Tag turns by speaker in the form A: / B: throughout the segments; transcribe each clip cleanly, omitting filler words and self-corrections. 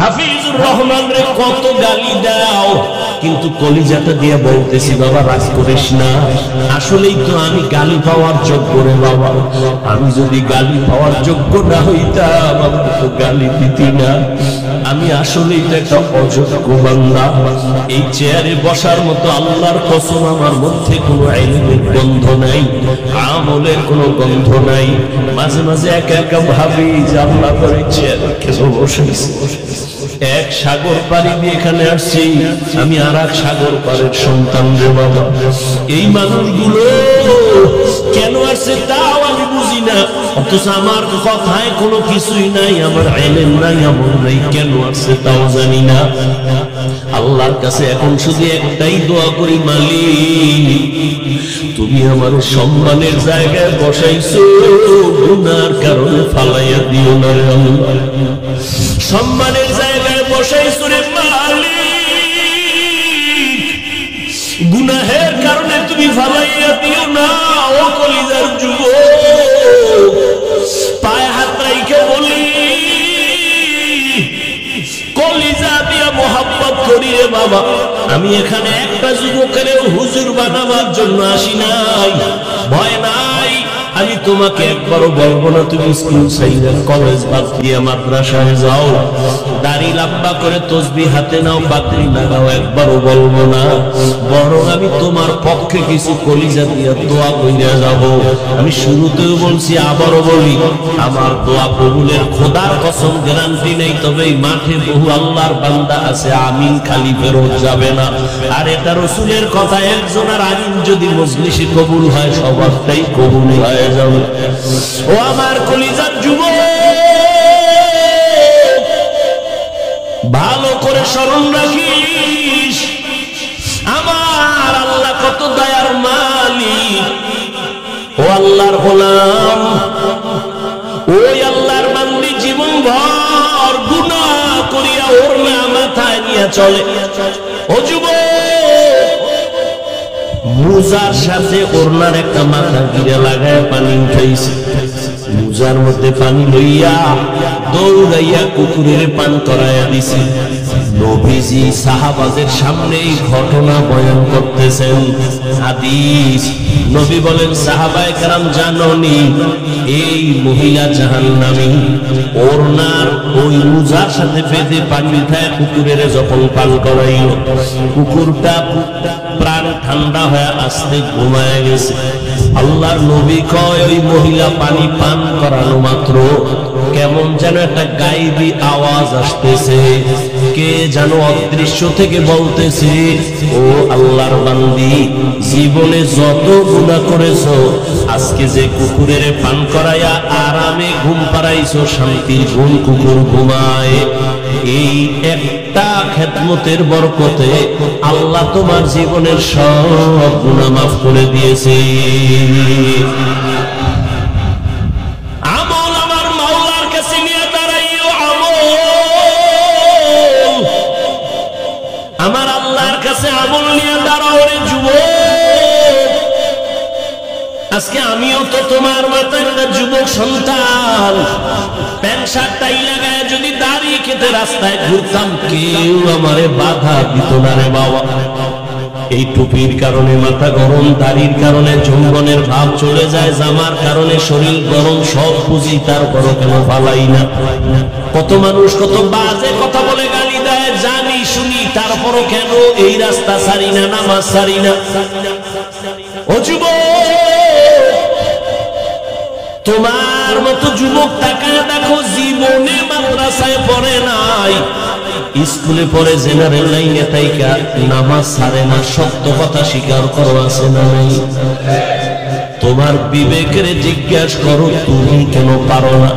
A: হাফিজুর রহমান রে কত গালি দাও, কিন্তু কলিজাটা দিয়ে বলতেছি বাবা রাগ করিস না, আসলেই তো আমি গালি পাওয়ার যোগ্য রে বাবা, আমি যদি গালি পাওয়ার যোগ্য না হইতাম আমাকে তো গালি দিতি না, আমি আসলেই তো একটা অযোগ্য বান্দা। এই চেয়ারে বসার মতো আল্লাহর কসম আমার মধ্যে কোনো ইলমের গন্ধ নাই, আমলের কোনো গন্ধ নাই। মাঝে মাঝে একা একা ভাবি যে আল্লাহ করে চেয়ারে কেন বসেছি, এক সাগর পাড়ি দিয়ে এখানে আসছি, আমি আর এক সাগর পাড়ের সন্তান রে বাবা। এই মানুষগুলো কেন আসছে তাও আমি বুঝি না, অথচ আমার কথায় কোনো কিছুই নাই, আমার ইলম নাই, আমল নাই, কেন আসছে তাও জানি না। আল্লাহর কাছে এখন শুধু একটাই দোয়া করি, মালিক তুমি আমার সম্মানের জায়গায় বসাইছো, গুনার কারণে ফালাইয়া দিও না রে আল্লাহ। সম্মানের জায়গায় বসাইছো রে মালিক, গুনাহের কারণে তুমি ফালাইয়া দিও না। ও কলিজার যুবক, পায়ে হাত রাইখে বলি, কলিজা দিয়া মোহাব্বত করি রে বাবা। আমি এখানে একটা যুবকের হুজুর বানাবার জন্য আসি নাই, ভয় নাই। আমি তোমাকে একবারও বলবো না তুমি স্কুল ছাইরা কলেজ বাদ দিয়ে মাদ্রাসায় যাও, দাড়ি লম্বা করে তসবিহ হাতে নাও, পাগড়ি লাগাও, একবারও বলবো না। বরং আমি তোমার পক্ষে কিছু কলিজা দিয়ে দোয়া কইরা যাব। আমি শুরুতেও বলছি, আবারও বলি, আমার দোয়া কবুলের খোদার কসম গ্যারান্টি নেই, তবে এই মাঠে বহু আল্লাহর বান্দা আছে, আমিন খালি ফেরত যাবে না। আর এটা রাসূলের কথা, একজনের আমিন যদি মজলিসে কবুল হয় সবারটাই কবুল হয় যাবে। ও আমার কলিজার যুবক, ভালো করে স্মরণ রাখিস, আমার আল্লাহ কত দয়ার মালিক। ও আল্লাহর গোলাম, ওই আল্লাহর বান্দি জীবন ভর গুনাহ করিয়া ওর না মাথায় নিয়ে চলে। ও যুবক, মুজার সাথে ওরনার একটা মাথা গিরে লাগায় পানি উঠাইছে, মুজার মধ্যে পানি লইয়া দৌড়াইয়া কুকুরের পান করাইয়া দিছে। নবীজি সাহাবাদের সামনে এই ঘটনা বয়ান করতেছেন। হাদিস নবী বলেন, সাহাবায়ে কেরাম জানোনি এই মহিলা জাহান্নামী, ওরনার ওই মুজার সাথে বেঁধে পানি উঠায় কুকুরের যখন পান করাইল, কুকুরটা প্রাণ ঠান্ডা হয়ে আস্তে ঘুমায় গেছে। আল্লাহর নবী কয়, ওই মহিলা পানি পান করানো মাত্র কেমন যেন একটা গায়েবী আওয়াজ আসতেছে, কে যেন অদৃশ্য থেকে বলতেছে, ও আল্লাহর বান্দি, জীবনে যত গুনাহ করেছো, আজকে যে কুকুরের পান করাইয়া আরামে ঘুম পাড়াইছো, শান্তির ঘুম কুকুর ঘুমায়, এই একটা খেদমতের বরকতে আল্লাহ তোমার জীবনের সব গুনাহ মাফ করে দিয়েছে। আমল আমার মাওলার কাছে নিয়ে দাঁড়াইও, আমল আমার আল্লাহর কাছে আমল নিয়ে দাঁড়াও রে যুবক। আজকে আমিও তো তোমার মাথায় একটা যুবক সন্তান, প্যান্ট শার্ট টাই লাগায় যদি দাড়ি কেটে রাস্তায় ঘুরতাম, কেউ আমারে বাধা দিত না রে বাবা। এই টুপির কারণে মাথা গরম, দাড়ির কারণে যৌবনের ভাব চলে যায়, জামার কারণে শরীর গরম, সব বুঝি, তারপরও কেন ফালাই না। কত মানুষ কত বাজে কথা বলে গালি দেয়, জানি শুনি, তারপরও কেন এই রাস্তা ছাড়ি না, নামাজ ছাড়ি না। ও যুবক, তোমার মতো যুবক তাকায় দেখো, জীবনে মাদ্রাসায় পড়ে নাই, স্কুলে পড়ে জেনারেল লাইনে তাইকা নামাজ ছাড়ে না, সত্য কথা স্বীকার করো, আছে না নাই? তোমার বিবেকের জিজ্ঞাসা করো, তুমি কেন পারো না?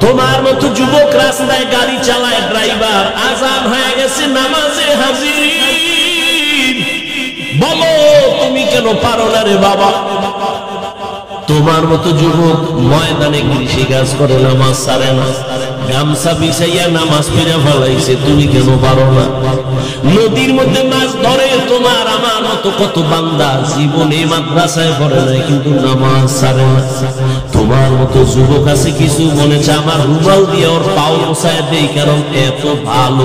A: তোমার মতো যুবক রাস্তায় গাড়ি চালায়, ড্রাইভার, আজান হয়ে গেছে, নামাজে হাজির, বলো তুমি কেন পারো না রে বাবা? তোমার মতো যুবক ময়দানে কৃষি কাজ করে, নামাজ ছাড়ে না, গামছা বিছাইয়া নামাজ পড়ে ফেলাইছে, তুমি কেন পারো না? নদীর মধ্যে মাছ ধরে তোমার আমার মতো কত বান্দা জীবনে মাদ্রাসায় পড়ে নাই কিন্তু নামাজ ছাড়ে না। তোমার মতো যুবক আছে কিছু মনে চায় আমার রুমাল দিয়ে ওর পাও মোছায় দেই, কারণ এত ভালো